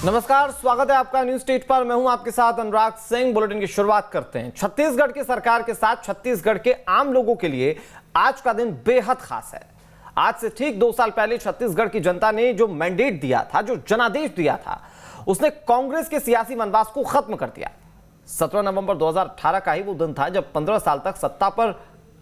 नमस्कार, स्वागत है आपका न्यूज स्टेट पर। मैं हूं आपके साथ अनुराग सिंह। बुलेटिन की शुरुआत करते हैं छत्तीसगढ़ की सरकार के साथ छत्तीसगढ़ के आम लोगों के लिए आज का दिन बेहद खास है। आज से ठीक 2 साल पहले छत्तीसगढ़ की जनता ने जो मैंडेट दिया था, जो जनादेश दिया था, उसने कांग्रेस के सियासी वनवास को खत्म कर दिया। 17 नवंबर 2018 का ही वो दिन था जब 15 साल तक सत्ता पर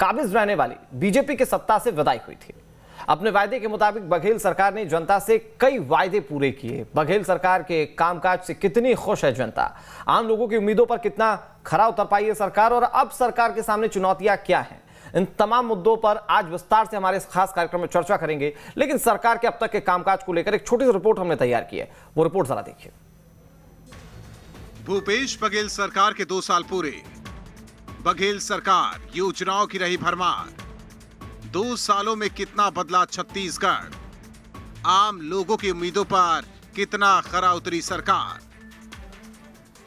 काबिज रहने वाली बीजेपी की सत्ता से विदाई हुई थी। अपने वायदे के मुताबिक बघेल सरकार ने जनता से कई वायदे पूरे किए। बघेल सरकार के कामकाज से कितनी खुश है जनता, आम लोगों की उम्मीदों पर कितना खरा उतर पाई है सरकार, और अब सरकार के सामने चुनौतियां क्या हैं, इन तमाम मुद्दों पर आज विस्तार से हमारे इस खास कार्यक्रम में चर्चा करेंगे। लेकिन सरकार के अब तक के कामकाज को लेकर एक छोटी सी रिपोर्ट हमने तैयार की है, वो रिपोर्ट जरा देखिए। भूपेश बघेल सरकार के 2 साल पूरे। बघेल सरकार योजनाओं की रही भरमार। 2 सालों में कितना बदला छत्तीसगढ़, आम लोगों की उम्मीदों पर कितना खरा उतरी सरकार।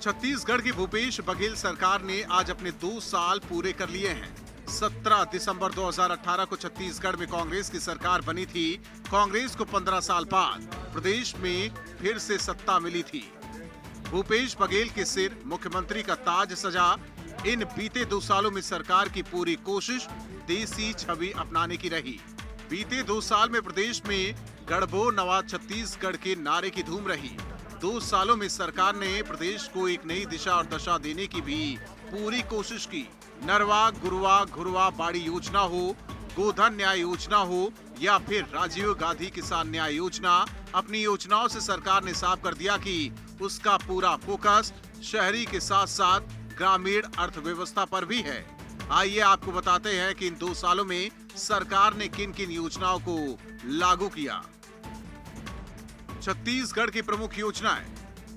छत्तीसगढ़ की भूपेश बघेल सरकार ने आज अपने 2 साल पूरे कर लिए हैं। 17 दिसंबर 2018 को छत्तीसगढ़ में कांग्रेस की सरकार बनी थी। कांग्रेस को 15 साल बाद प्रदेश में फिर से सत्ता मिली थी। भूपेश बघेल के सिर मुख्यमंत्री का ताज सजा। इन बीते 2 सालों में सरकार की पूरी कोशिश देसी छवि अपनाने की रही। बीते 2 साल में प्रदेश में गढ़बो नवा छत्तीसगढ़ के नारे की धूम रही। 2 सालों में सरकार ने प्रदेश को एक नई दिशा और दशा देने की भी पूरी कोशिश की। नरवा गुरुवा घुरवा बाड़ी योजना हो, गोधन न्याय योजना हो या फिर राजीव गांधी किसान न्याय योजना, अपनी योजनाओं से सरकार ने साफ कर दिया कि उसका पूरा फोकस शहरी के साथ साथ ग्रामीण अर्थव्यवस्था पर भी है। आइए आपको बताते हैं कि इन 2 सालों में सरकार ने किन किन योजनाओं को लागू किया। छत्तीसगढ़ की प्रमुख योजनाएं: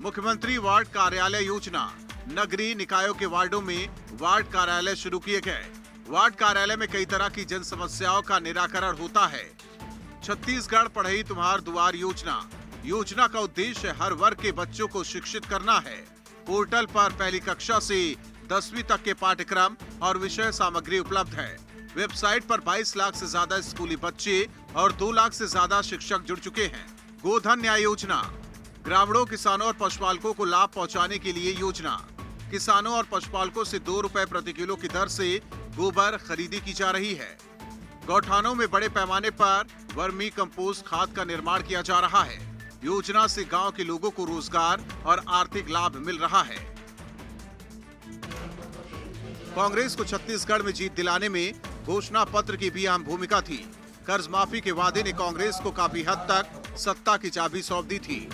मुख्यमंत्री वार्ड कार्यालय योजना। नगरीय निकायों के वार्डों में वार्ड कार्यालय शुरू किए गए। वार्ड कार्यालय में कई तरह की जन समस्याओं का निराकरण होता है। छत्तीसगढ़ पढ़ई तुम्हार दुआर योजना। योजना का उद्देश्य हर वर्ग के बच्चों को शिक्षित करना है। पोर्टल पर पहली कक्षा से 10वीं तक के पाठ्यक्रम और विषय सामग्री उपलब्ध है। वेबसाइट पर 22 लाख से ज्यादा स्कूली बच्चे और 2 लाख से ज्यादा शिक्षक जुड़ चुके हैं। गोधन न्याय योजना। ग्रामीणों, किसानों और पशुपालकों को लाभ पहुंचाने के लिए योजना। किसानों और पशुपालकों से 2 रुपए प्रति किलो की दर से गोबर खरीदी की जा रही है। गौठानों में बड़े पैमाने पर वर्मी कंपोस्ट खाद का निर्माण किया जा रहा है। योजना से गांव के लोगों को रोजगार और आर्थिक लाभ मिल रहा है। कांग्रेस को छत्तीसगढ़ में जीत दिलाने में घोषणा पत्र की भी अहम भूमिका थी। कर्ज माफी के वादे ने कांग्रेस को काफी हद तक सत्ता की चाबी सौंप दी थी।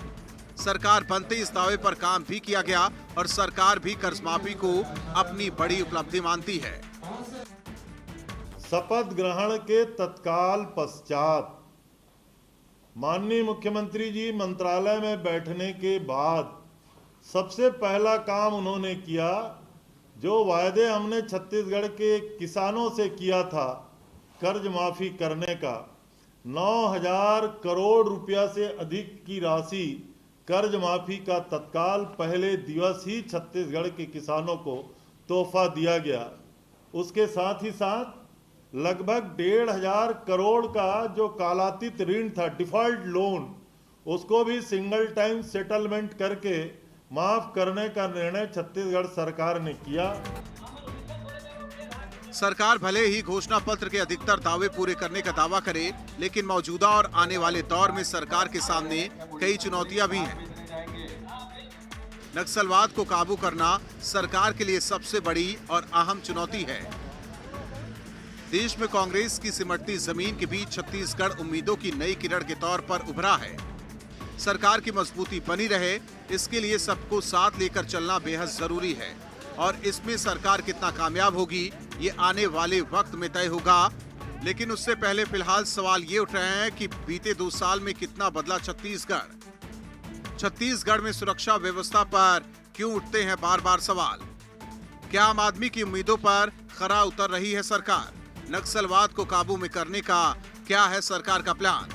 सरकार बनते इस दावे पर काम भी किया गया और सरकार भी कर्ज माफी को अपनी बड़ी उपलब्धि मानती है। शपथ ग्रहण के तत्काल पश्चात माननीय मुख्यमंत्री जी मंत्रालय में बैठने के बाद सबसे पहला काम उन्होंने किया, जो वायदे हमने छत्तीसगढ़ के किसानों से किया था कर्ज माफी करने का, 9,000 करोड़ रुपया से अधिक की राशि कर्ज माफी का तत्काल पहले दिवस ही छत्तीसगढ़ के किसानों को तोहफा दिया गया। उसके साथ ही साथ लगभग 1,500 करोड़ का जो कालातीत ऋण था, डिफॉल्ट लोन, उसको भी सिंगल टाइम सेटलमेंट करके माफ करने का निर्णय छत्तीसगढ़ सरकार ने किया। सरकार भले ही घोषणा पत्र के अधिकतर दावे पूरे करने का दावा करे, लेकिन मौजूदा और आने वाले दौर में सरकार के सामने कई चुनौतियां भी हैं। नक्सलवाद को काबू करना सरकार के लिए सबसे बड़ी और अहम चुनौती है। देश में कांग्रेस की सिमटती जमीन के बीच छत्तीसगढ़ उम्मीदों की नई किरण के तौर पर उभरा है। सरकार की मजबूती बनी रहे, इसके लिए सबको साथ लेकर चलना बेहद जरूरी है और इसमें सरकार कितना कामयाब होगी ये आने वाले वक्त में तय होगा। लेकिन उससे पहले फिलहाल सवाल ये उठ रहे हैं कि बीते 2 साल में कितना बदला छत्तीसगढ़। छत्तीसगढ़ में सुरक्षा व्यवस्था पर क्यों उठते हैं बार बार सवाल। क्या आम आदमी की उम्मीदों पर खरा उतर रही है सरकार। नक्सलवाद को काबू में करने का क्या है सरकार का प्लान।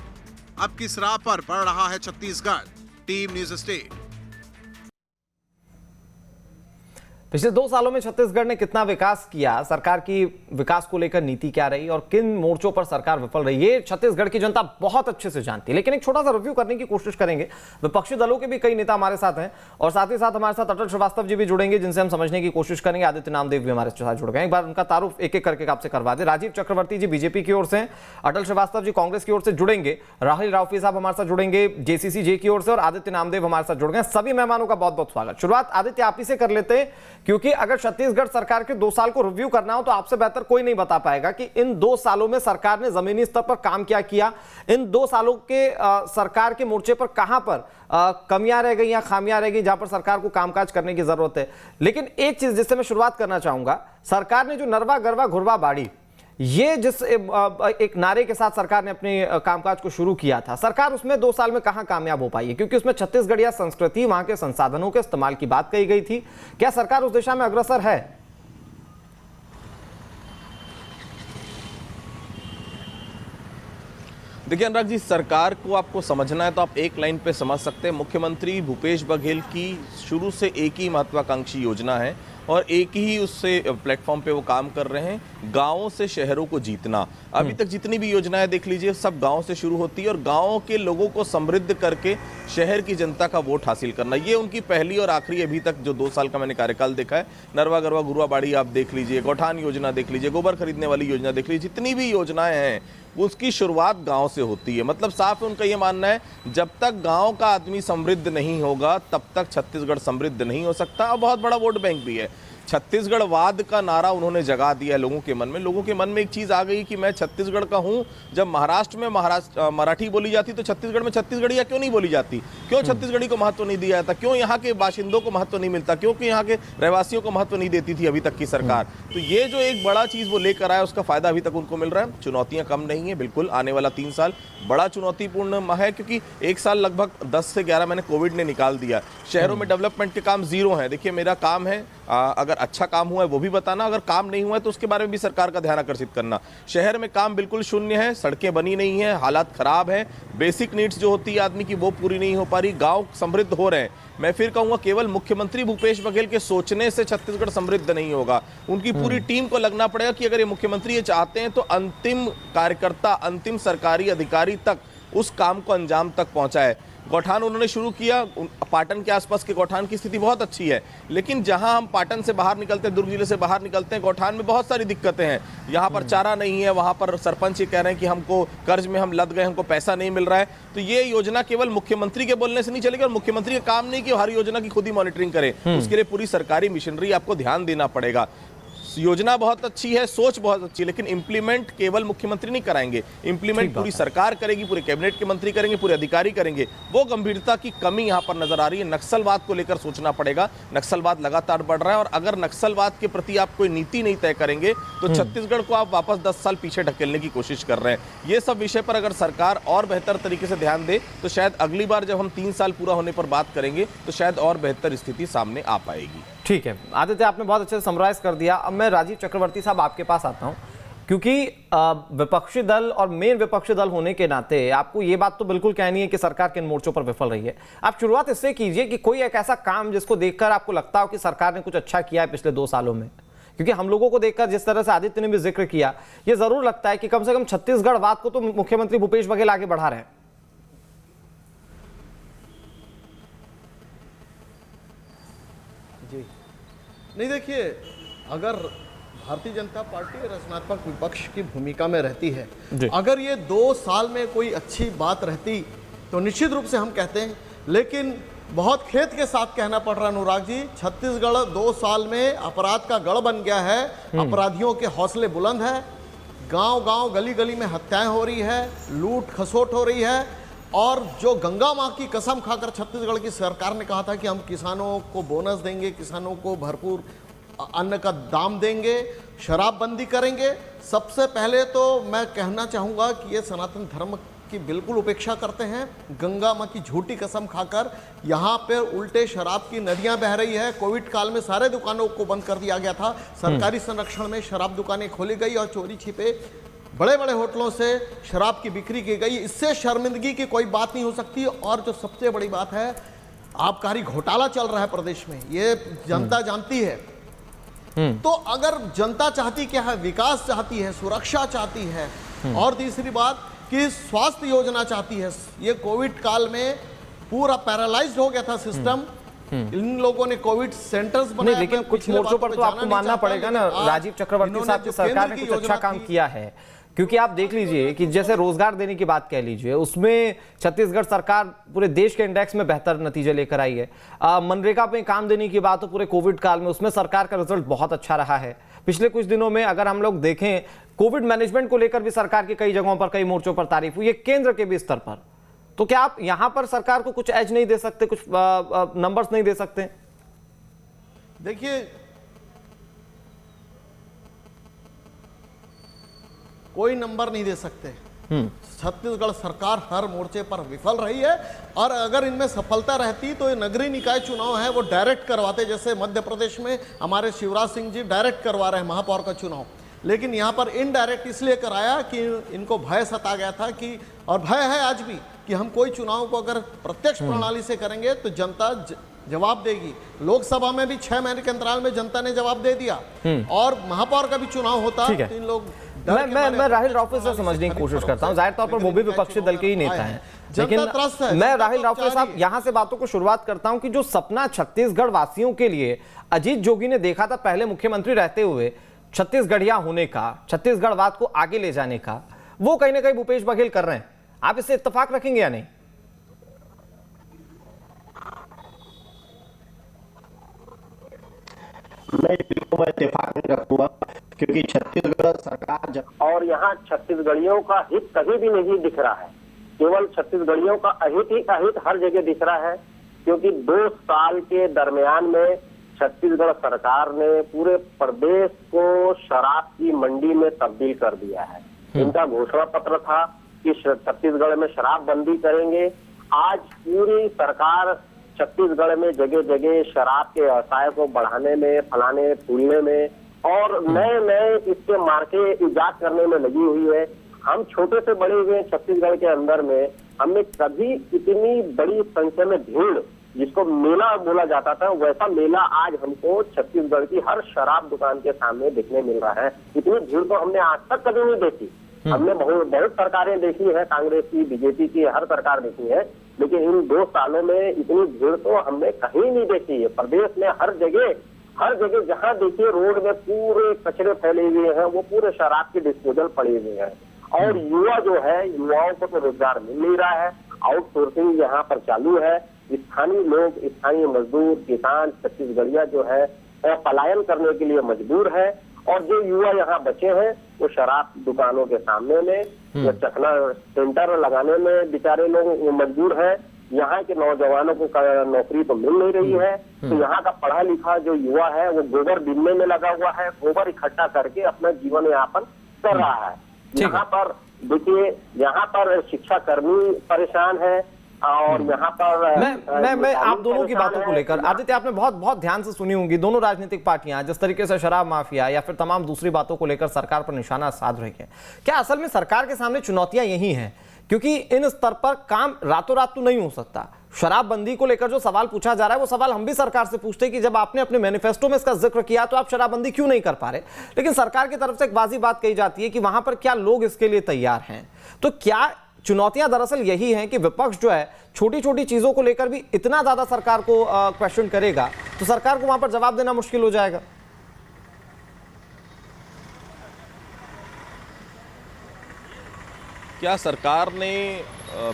अब किस राह पर बढ़ रहा है छत्तीसगढ़। Team news state. पिछले 2 सालों में छत्तीसगढ़ ने कितना विकास किया, सरकार की विकास को लेकर नीति क्या रही और किन मोर्चों पर सरकार विफल रही, ये छत्तीसगढ़ की जनता बहुत अच्छे से जानती है। लेकिन एक छोटा सा रिव्यू करने की कोशिश करेंगे। विपक्षी दलों के भी कई नेता हमारे साथ हैं और साथ ही साथ हमारे साथ अटल श्रीवास्तव जी भी जुड़ेंगे, जिनसे हम समझने की कोशिश करेंगे। आदित्य नामदेव भी हमारे साथ जुड़ गए। एक बार उनका तारुफ एक एक करके आपसे करवा दे। राजीव चक्रवर्ती जी बीजेपी की ओर से, अटल श्रीवास्तव जी कांग्रेस की ओर से जुड़ेंगे, राहुल रावफी साहब हमारे साथ जुड़ेंगे जेसीसी की ओर से और आदित्य नामदेव हमारे साथ जुड़ गए। सभी मेहमानों का बहुत बहुत स्वागत। शुरुआत आदित्य आप ही से कर लेते हैं, क्योंकि अगर छत्तीसगढ़ सरकार के 2 साल को रिव्यू करना हो तो आपसे बेहतर कोई नहीं बता पाएगा कि इन 2 सालों में सरकार ने जमीनी स्तर पर काम क्या किया, इन 2 सालों के सरकार के मोर्चे पर कहां पर कमियां रह गई या खामियां रह गई जहां पर सरकार को कामकाज करने की जरूरत है। लेकिन एक चीज जिससे मैं शुरुआत करना चाहूंगा, सरकार ने जो नरवा गरवा घुरवा बाड़ी, ये जिस एक नारे के साथ सरकार ने अपने कामकाज को शुरू किया था, सरकार उसमें 2 साल में कहां कामयाब हो पाई है? क्योंकि उसमें छत्तीसगढ़िया संस्कृति, वहां के संसाधनों के इस्तेमाल की बात कही गई थी। क्या सरकार उस दिशा में अग्रसर है? देखिए अनुराग जी, सरकार को आपको समझना है तो आप एक लाइन पे समझ सकते हैं। मुख्यमंत्री भूपेश बघेल की शुरू से एक ही महत्वाकांक्षी योजना है और एक ही उससे प्लेटफॉर्म पे वो काम कर रहे हैं, गांवों से शहरों को जीतना। अभी तक जितनी भी योजनाएं देख लीजिए, सब गांव से शुरू होती है और गांवों के लोगों को समृद्ध करके शहर की जनता का वोट हासिल करना, ये उनकी पहली और आखिरी अभी तक जो 2 साल का मैंने कार्यकाल देखा है। नरवा गरवा गुरुआ बाड़ी आप देख लीजिए, गौठान योजना देख लीजिए, गोबर खरीदने वाली योजना देख लीजिए, जितनी भी योजनाएं हैं उसकी शुरुआत गांव से होती है। मतलब साफ है उनका ये मानना है, जब तक गांव का आदमी समृद्ध नहीं होगा तब तक छत्तीसगढ़ समृद्ध नहीं हो सकता। और बहुत बड़ा वोट बैंक भी है। छत्तीसगढ़वाद का नारा उन्होंने जगा दिया है लोगों के मन में। लोगों के मन में एक चीज़ आ गई कि मैं छत्तीसगढ़ का हूँ। जब महाराष्ट्र में मराठी बोली जाती तो छत्तीसगढ़ में छत्तीसगढ़िया क्यों नहीं बोली जाती? क्यों छत्तीसगढ़ी को महत्व नहीं दिया जाता? क्यों यहाँ के बाशिंदों को महत्व नहीं मिलता? क्योंकि यहाँ के रहवासियों को महत्व नहीं देती थी अभी तक की सरकार? तो ये जो एक बड़ा चीज़ वो लेकर आया, उसका फायदा अभी तक उनको मिल रहा है। चुनौतियाँ कम नहीं है, बिल्कुल आने वाला 3 साल बड़ा चुनौतीपूर्ण है, क्योंकि 1 साल लगभग 10 से 11 महीने कोविड ने निकाल दिया। शहरों में डेवलपमेंट के काम जीरो हैं। देखिए मेरा काम है, अगर अच्छा काम हुआ है वो भी बताना, अगर काम नहीं हुआ है तो उसके बारे में भी सरकार का ध्यान आकर्षित करना। शहर में काम बिल्कुल शून्य है, सड़कें बनी नहीं है, हालात खराब है, बेसिक नीड्स जो होती है आदमी की वो पूरी नहीं हो पा रही, गांव समृद्ध हो रहे हैं। मैं फिर कहूंगा केवल मुख्यमंत्री भूपेश बघेल के सोचने से छत्तीसगढ़ समृद्ध नहीं होगा। उनकी पूरी टीम को लगना पड़ेगा कि अगर ये मुख्यमंत्री ये चाहते हैं तो अंतिम कार्यकर्ता, अंतिम सरकारी अधिकारी तक उस काम को अंजाम तक पहुंचाए। गौठान उन्होंने शुरू किया, पाटन के आसपास के गौठान की स्थिति बहुत अच्छी है, लेकिन जहां हम पाटन से बाहर निकलते हैं, दुर्ग जिले से बाहर निकलते हैं, गौठान में बहुत सारी दिक्कतें हैं। यहाँ पर चारा नहीं है, वहां पर सरपंच ये कह रहे हैं कि हमको कर्ज में हम लद गए, हमको पैसा नहीं मिल रहा है। तो ये योजना केवल मुख्यमंत्री के बोलने से नहीं चलेगी और मुख्यमंत्री का काम नहीं कि हर योजना की खुद ही मॉनिटरिंग करे। उसके लिए पूरी सरकारी मिशनरी आपको ध्यान देना पड़ेगा। योजना बहुत अच्छी है, सोच बहुत अच्छी है, लेकिन इंप्लीमेंट केवल मुख्यमंत्री नहीं कराएंगे, इंप्लीमेंट पूरी सरकार करेगी, पूरे कैबिनेट के मंत्री करेंगे, पूरे अधिकारी करेंगे। वो गंभीरता की कमी यहां पर नजर आ रही है। नक्सलवाद को लेकर सोचना पड़ेगा। नक्सलवाद लगातार बढ़ रहा है और अगर नक्सलवाद के प्रति आप कोई नीति नहीं तय करेंगे तो छत्तीसगढ़ को आप वापस 10 साल पीछे ढकेलने की कोशिश कर रहे हैं। ये सब विषय पर अगर सरकार और बेहतर तरीके से ध्यान दे तो शायद अगली बार जब हम 3 साल पूरा होने पर बात करेंगे तो शायद और बेहतर स्थिति सामने आ पाएगी। ठीक है आदित्य, आपने बहुत अच्छे से समराइज कर दिया। अब मैं राजीव चक्रवर्ती साहब आपके पास आता हूं, क्योंकि विपक्षी दल और मेन विपक्षी दल होने के नाते आपको ये बात तो बिल्कुल कहनी है कि सरकार किन मोर्चों पर विफल रही है। आप शुरुआत इससे कीजिए कि कोई एक ऐसा काम जिसको देखकर आपको लगता हो कि सरकार ने कुछ अच्छा किया है पिछले 2 सालों में, क्योंकि हम लोगों को देखकर जिस तरह से आदित्य ने भी जिक्र किया, यह जरूर लगता है कि कम से कम छत्तीसगढ़वाद को तो मुख्यमंत्री भूपेश बघेल आगे बढ़ा रहे हैं। जी नहीं, देखिए अगर भारतीय जनता पार्टी रचनात्मक विपक्ष की भूमिका में रहती है, अगर ये 2 साल में कोई अच्छी बात रहती तो निश्चित रूप से हम कहते हैं, लेकिन बहुत खेद के साथ कहना पड़ रहा है अनुराग जी, छत्तीसगढ़ 2 साल में अपराध का गढ़ बन गया है। अपराधियों के हौसले बुलंद है, गांव-गांव गली-गली में हत्याएं हो रही है, लूट खसोट हो रही है। और जो गंगा माँ की कसम खाकर छत्तीसगढ़ की सरकार ने कहा था कि हम किसानों को बोनस देंगे, किसानों को भरपूर अन्न का दाम देंगे, शराबबंदी करेंगे, सबसे पहले तो मैं कहना चाहूँगा कि ये सनातन धर्म की बिल्कुल उपेक्षा करते हैं। गंगा माँ की झूठी कसम खाकर यहाँ पर उल्टे शराब की नदियाँ बह रही है। कोविड काल में सारे दुकानों को बंद कर दिया गया था, सरकारी संरक्षण में शराब दुकानें खोली गई और चोरी छिपे बड़े बड़े होटलों से शराब की बिक्री की गई। इससे शर्मिंदगी की कोई बात नहीं हो सकती। और जो सबसे बड़ी बात है, आबकारी घोटाला चल रहा है प्रदेश में, ये जनता जानती है। तो अगर जनता चाहती क्या है, विकास चाहती है, सुरक्षा चाहती है, और तीसरी बात कि स्वास्थ्य योजना चाहती है। ये कोविड काल में पूरा पैरालाइज्ड हो गया था सिस्टम। इन लोगों ने कोविड सेंटर्स बनाए, लेकिन कुछ मोर्चों पर तो आपको मानना पड़ेगा ना, राजीव चक्रवर्ती साहब की सरकार ने कुछ अच्छा काम किया है। क्योंकि आप देख लीजिए कि जैसे रोजगार देने की बात कह लीजिए, उसमें छत्तीसगढ़ सरकार पूरे देश के इंडेक्स में बेहतर नतीजे लेकर आई है। मनरेगा पे काम देने की बात हो पूरे कोविड काल में, उसमें सरकार का रिजल्ट बहुत अच्छा रहा है। पिछले कुछ दिनों में अगर हम लोग देखें, कोविड मैनेजमेंट को लेकर भी सरकार की कई जगहों पर, कई मोर्चों पर तारीफ हुई है, केंद्र के भी स्तर पर। तो क्या आप यहां पर सरकार को कुछ एज नहीं दे सकते, कुछ नंबर्स नहीं दे सकते? देखिए, कोई नंबर नहीं दे सकते। छत्तीसगढ़ सरकार हर मोर्चे पर विफल रही है, और अगर इनमें सफलता रहती तो ये नगरीय निकाय चुनाव है वो डायरेक्ट करवाते, जैसे मध्य प्रदेश में हमारे शिवराज सिंह जी डायरेक्ट करवा रहे हैं महापौर का चुनाव। लेकिन यहाँ पर इनडायरेक्ट इसलिए कराया कि इनको भय सता गया था कि, और भय है आज भी, कि हम कोई चुनाव को अगर प्रत्यक्ष प्रणाली से करेंगे तो जनता जवाब देगी। लोकसभा में भी 6 महीने के अंतराल में जनता ने जवाब दे दिया, और महापौर का भी चुनाव होता तो इन लोग मैं राहुल रावते से समझने की कोशिश करता हूं। जाहिर तौर पर वो भी विपक्षी दल के ही नेता हैं, लेकिन मैं राहुल रावते साहब यहां से बातों को शुरुआत करता हूं कि जो सपना छत्तीसगढ़ वासियों के लिए अजीत जोगी ने देखा था पहले मुख्यमंत्री रहते हुए, छत्तीसगढ़िया होने का, छत्तीसगढ़वाद को आगे ले जाने का, वो कहीं ना कहीं भूपेश बघेल कर रहे हैं। आप इससे इत्तेफाक रखेंगे या नहीं? मैं इत्तेफाक नहीं रखूंगा, क्योंकि छत्तीसगढ़ सरकार और यहाँ छत्तीसगढ़ियों का हित कहीं भी नहीं दिख रहा है, केवल छत्तीसगढ़ियों का अहित ही अहित हर जगह दिख रहा है। क्योंकि 2 साल के दरमियान में छत्तीसगढ़ सरकार ने पूरे प्रदेश को शराब की मंडी में तब्दील कर दिया है। इनका घोषणा पत्र था कि छत्तीसगढ़ में शराब बंदी करेंगे। आज पूरी सरकार छत्तीसगढ़ में जगह जगह शराब के व्यवसाय को बढ़ाने में, फलाने फूलने में और नए नए इसके मार्के इजाद करने में लगी हुई है। हम छोटे से बड़े हुए छत्तीसगढ़ के अंदर में हमने कभी इतनी बड़ी संख्या में भीड़, जिसको मेला बोला जाता था, वैसा मेला आज हमको छत्तीसगढ़ की हर शराब दुकान के सामने देखने मिल रहा है। इतनी भीड़ तो हमने आज तक कभी नहीं देखी। हमने बहुत सरकारें देखी है, कांग्रेस की, बीजेपी की, हर सरकार देखी है, लेकिन इन 2 सालों में इतनी भीड़ तो हमने कहीं नहीं देखी है। प्रदेश में हर जगह जहाँ देखिए रोड में पूरे कचरे फैले हुए हैं, वो पूरे शराब के डिस्पोजल पड़े हुए हैं। और युवा जो है, युवाओं को तो रोजगार मिल नहीं रहा है, आउटसोर्सिंग यहाँ पर चालू है। स्थानीय लोग, स्थानीय मजदूर, किसान, छत्तीसगढ़िया जो है पलायन करने के लिए मजबूर है। और जो युवा यहाँ बचे हैं वो शराब दुकानों के सामने में, चखना सेंटर लगाने में बेचारे लोग मजबूर हैं। यहाँ के नौजवानों को नौकरी तो मिल नहीं रही है, तो यहाँ का पढ़ा लिखा जो युवा है वो गोबर बीनने में लगा हुआ है, गोबर इकट्ठा करके अपना जीवन यापन कर रहा है। यहाँ पर देखिए, यहाँ पर शिक्षा कर्मी परेशान है, और यहाँ पर मैं आप दोनों की बातों को लेकर, आदित्य आपने बहुत ध्यान से सुनी होंगी, दोनों राजनीतिक पार्टियां जिस तरीके से शराब माफिया या फिर तमाम दूसरी बातों को लेकर सरकार पर निशाना साध रही है। क्या असल में सरकार के सामने चुनौतियां यही हैं? क्योंकि इन स्तर पर काम रातों रात तो नहीं हो सकता। शराबबंदी को लेकर जो सवाल पूछा जा रहा है वो सवाल हम भी सरकार से पूछते हैं कि जब आपने अपने मैनिफेस्टो में इसका जिक्र किया तो आप शराबबंदी क्यों नहीं कर पा रहे? लेकिन सरकार की तरफ से एक वाजी बात कही जाती है कि वहां पर क्या लोग इसके लिए तैयार हैं? तो क्या चुनौतियां दरअसल यही हैं कि विपक्ष जो है छोटी छोटी चीजों को लेकर भी इतना ज्यादा सरकार को क्वेश्चन करेगा तो सरकार को वहां पर जवाब देना मुश्किल हो जाएगा? क्या सरकार ने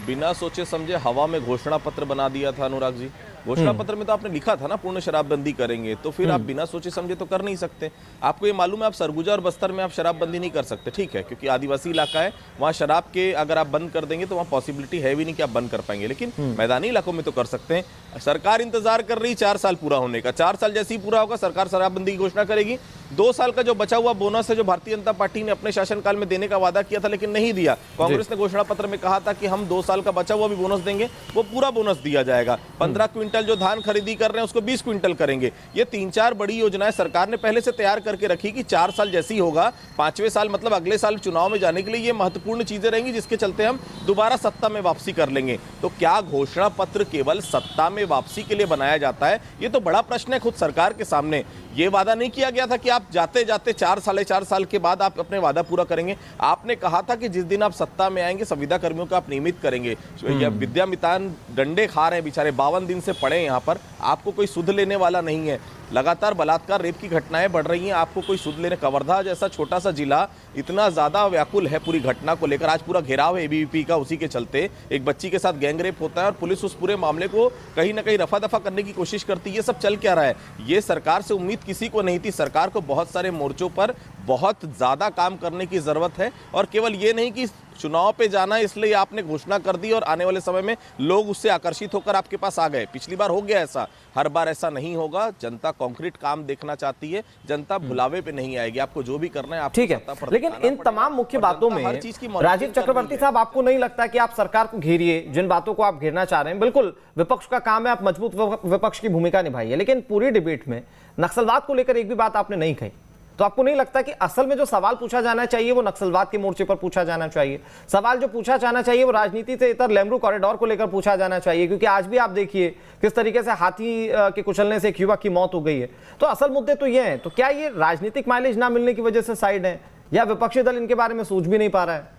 बिना सोचे समझे हवा में घोषणा पत्र बना दिया था अनुराग जी? घोषणा पत्र में तो आपने लिखा था ना पूर्ण शराबबंदी करेंगे, तो फिर आप बिना सोचे समझे तो कर नहीं सकते। आपको ये मालूम है आप सरगुजा और बस्तर में आप शराबबंदी नहीं कर सकते, ठीक है, क्योंकि आदिवासी इलाका है, वहाँ शराब के अगर आप बंद कर देंगे तो वहाँ पॉसिबिलिटी है भी नहीं कि आप बंद कर पाएंगे, लेकिन मैदानी इलाकों में तो कर सकते हैं। सरकार इंतजार कर रही 4 साल पूरा होने का, 4 साल जैसे ही पूरा होगा सरकार शराबबंदी की घोषणा करेगी 2 साल का जो बचा हुआ बोनस है जो भारतीय जनता पार्टी ने अपने शासनकाल में देने का वादा किया था लेकिन नहीं दिया, कांग्रेस ने घोषणा पत्र में कहा था कि हम 2 साल का बचा हुआ भी बोनस देंगे, वो पूरा बोनस दिया जाएगा। 15 क्विंटल जो धान खरीदी कर रहे हैं उसको 20 क्विंटल करेंगे। ये 3-4 बड़ी योजनाएं सरकार ने पहले से तैयार करके रखी कि 4 साल जैसे ही होगा, 5वें साल मतलब अगले साल चुनाव में जाने के लिए ये महत्वपूर्ण चीजें रहेंगी जिसके चलते हम दोबारा सत्ता में वापसी कर लेंगे। तो क्या घोषणा पत्र केवल सत्ता में वापसी के लिए बनाया जाता है? ये तो बड़ा प्रश्न है खुद सरकार के सामने। ये वादा नहीं किया गया था कि आप जाते जाते 4 साढ़े 4 साल के बाद आप अपने वादा पूरा करेंगे। आपने कहा था कि जिस दिन आप सत्ता में आएंगे संविदा कर्मियों का आप नियमित करेंगे। या विद्यामितान डंडे खा रहे हैं बेचारे, 52 दिन से पड़े यहाँ पर, आपको कोई सुध लेने वाला नहीं है। लगातार बलात्कार रेप की घटनाएं बढ़ रही हैं, आपको कोई सुध लेने। कवर्धा जैसा छोटा सा जिला इतना ज्यादा व्याकुल है पूरी घटना को लेकर, आज पूरा घेराव है एबीवीपी का उसी के चलते। एक बच्ची के साथ गैंग रेप होता है और पुलिस उस पूरे मामले को कहीं ना कहीं रफा दफा करने की कोशिश करती है। ये सब चल क्या रहा है? ये सरकार से उम्मीद किसी को नहीं थी। सरकार को बहुत सारे मोर्चों पर बहुत ज्यादा काम करने की जरूरत है और केवल ये नहीं कि चुनाव पे जाना इसलिए आपने घोषणा कर दी और आने वाले समय में लोग उससे आकर्षित होकर आपके पास आ गए। पिछली बार हो गया ऐसा, हर बार ऐसा नहीं होगा। जनता कॉन्क्रीट काम देखना चाहती है, जनता भुलावे पे नहीं आएगी। आपको जो भी करना है आपको ठीक है, लेकिन इन तमाम मुख्य बातों में राजीव चक्रवर्ती साहब, आपको नहीं लगता कि आप सरकार को घेरिए, जिन बातों को आप घेरना चाह रहे हैं, बिल्कुल विपक्ष का काम है, आप मजबूत विपक्ष की भूमिका निभाइए, लेकिन पूरी डिबेट में नक्सलवाद को लेकर एक भी बात आपने नहीं कही। तो आपको नहीं लगता कि असल में जो सवाल पूछा जाना चाहिए वो नक्सलवाद के मोर्चे पर पूछा जाना चाहिए? सवाल जो पूछा जाना चाहिए वो राजनीति से इतर लेमरू कॉरिडोर को लेकर पूछा जाना चाहिए, क्योंकि आज भी आप देखिए किस तरीके से हाथी के कुचलने से एक युवक की मौत हो गई है। तो असल मुद्दे तो ये हैं। तो क्या ये राजनीतिक माइलेज ना मिलने की वजह से साइड है, या विपक्षी दल इनके बारे में सोच भी नहीं पा रहा है?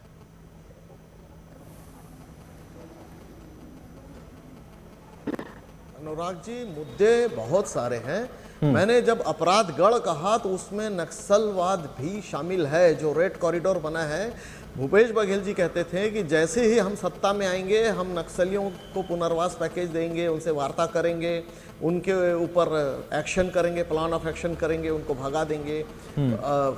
अनुराग जी, मुद्दे बहुत सारे हैं। मैंने जब अपराध गढ़ कहा तो उसमें नक्सलवाद भी शामिल है। जो रेड कॉरिडोर बना है, भूपेश बघेल जी कहते थे कि जैसे ही हम सत्ता में आएंगे हम नक्सलियों को पुनर्वास पैकेज देंगे, उनसे वार्ता करेंगे, उनके ऊपर एक्शन करेंगे, प्लान ऑफ एक्शन करेंगे, उनको भगा देंगे,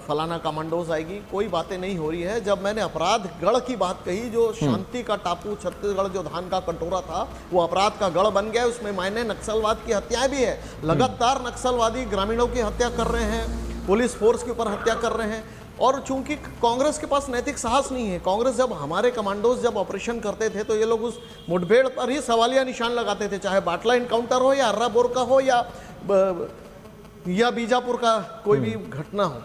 फलाना कमांडोज आएगी। कोई बातें नहीं हो रही है। जब मैंने अपराध गढ़ की बात कही, जो शांति का टापू छत्तीसगढ़ जो धान का कटोरा था वो अपराध का गढ़ बन गया। उसमें मायने नक्सलवाद की हत्याएं भी है। लगातार नक्सलवादी ग्रामीणों की हत्या कर रहे हैं, पुलिस फोर्स के ऊपर हत्या कर रहे हैं। और चूंकि कांग्रेस के पास नैतिक साहस नहीं है, कांग्रेस जब हमारे कमांडोज जब ऑपरेशन करते थे तो ये लोग उस मुठभेड़ पर ही सवालिया निशान लगाते थे, चाहे बाटला इनकाउंटर हो या अर्रा बोर का हो या बीजापुर का कोई भी घटना हो।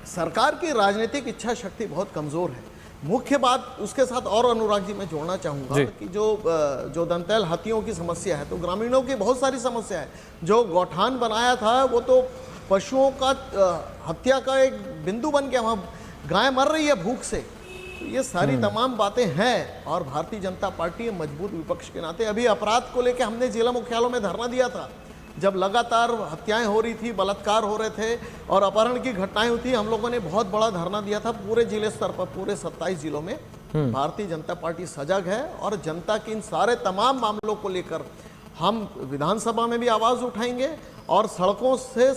सरकार की राजनीतिक इच्छा शक्ति बहुत कमजोर है। मुख्य बात उसके साथ और अनुराग जी मैं जोड़ना चाहूंगा कि जो दंतैल हाथियों की समस्या है, तो ग्रामीणों की बहुत सारी समस्या है। जो गौठान बनाया था वो तो पशुओं का हत्या का एक बिंदु बन गया, वहाँ गाय मर रही है भूख से। तो ये सारी तमाम बातें हैं और भारतीय जनता पार्टी मजबूत विपक्ष के नाते अभी अपराध को लेकर हमने जिला मुख्यालयों में धरना दिया था। जब लगातार हत्याएं हो रही थी, बलात्कार हो रहे थे और अपहरण की घटनाएं हुई थी, हम लोगों ने बहुत बड़ा धरना दिया था पूरे जिले स्तर पर, पूरे 27 जिलों में। भारतीय जनता पार्टी सजग है और जनता के इन सारे तमाम मामलों को लेकर हम विधानसभा में भी आवाज उठाएंगे और सड़कों से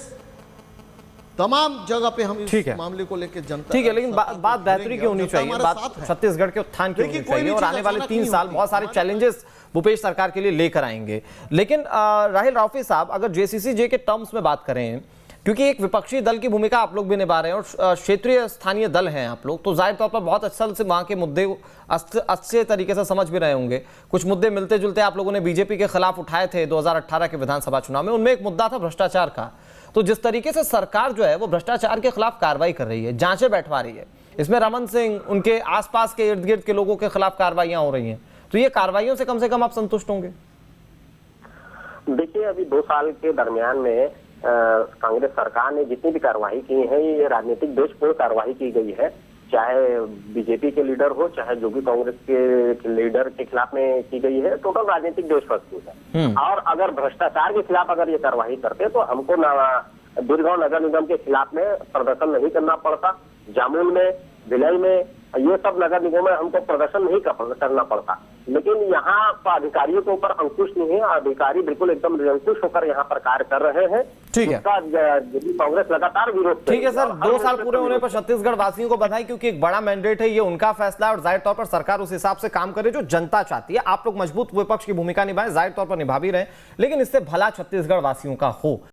तमाम जगह पे हम इस मामले को लेकर जनता। ठीक है, लेकिन बात बेहतरी की होनी चाहिए, बात छत्तीसगढ़ के उत्थान की होनी चाहिए। और आने वाले 3 साल बहुत सारे चैलेंजेस भूपेश सरकार के लिए लेकर आएंगे। लेकिन राहिल राउफी साहब, अगर जेसीसी-जे के टर्म्स में बात करें, क्योंकि एक विपक्षी दल की भूमिका आप लोग भी निभा रहे हैं और क्षेत्रीय स्थानीय दल हैं आप लोग, तो जाहिर तौर पर बहुत अच्छे से वहाँ के मुद्दे अच्छे तरीके से समझ भी रहे होंगे। कुछ मुद्दे मिलते जुलते आप लोगों ने बीजेपी के खिलाफ उठाए थे 2018 के विधानसभा चुनाव में। उनमें एक मुद्दा था भ्रष्टाचार का। तो जिस तरीके से सरकार जो है वो भ्रष्टाचार के खिलाफ कार्रवाई कर रही है, जांचें बैठवा रही है, इसमें रमन सिंह, उनके आसपास के इर्द गिर्द के लोगों के खिलाफ कार्रवाइयां हो रही हैं, तो ये कार्रवाइयों से कम आप संतुष्ट होंगे? देखिए, अभी 2 साल के दरमियान में कांग्रेस सरकार ने जितनी भी कार्रवाई की है, ये राजनीतिक दोषपूर्ण कार्रवाई की गई है। चाहे बीजेपी के लीडर हो, चाहे जो भी कांग्रेस के लीडर के खिलाफ में की गई है, टोटल राजनीतिक दोषपूर्ण है। और अगर भ्रष्टाचार के खिलाफ अगर ये कार्रवाई करते तो हमको बिरगांव नगर निगम के खिलाफ में प्रदर्शन नहीं करना पड़ता, जामुन में, भिलाई में, ये सब नगर निगम में हमको प्रदर्शन नहीं करना पड़ता। लेकिन यहाँ पर अधिकारियों के ऊपर अंकुश नहीं है, अधिकारी बिल्कुल एकदम निरंकुश होकर यहाँ पर कार्य कर रहे हैं। ठीक है, कांग्रेस लगातार विरोध। ठीक है सर, 2 साल पूरे होने पर छत्तीसगढ़ वासियों को बधाई, क्योंकि एक बड़ा मैंडेट है, ये उनका फैसला है और जाहिर तौर पर सरकार उस हिसाब से काम करे जो जनता चाहती है। आप लोग मजबूत विपक्ष की भूमिका निभाएं, जाहिर तौर पर निभा भी रहे हैं, लेकिन इससे भला छत्तीसगढ़ वासियों का हो।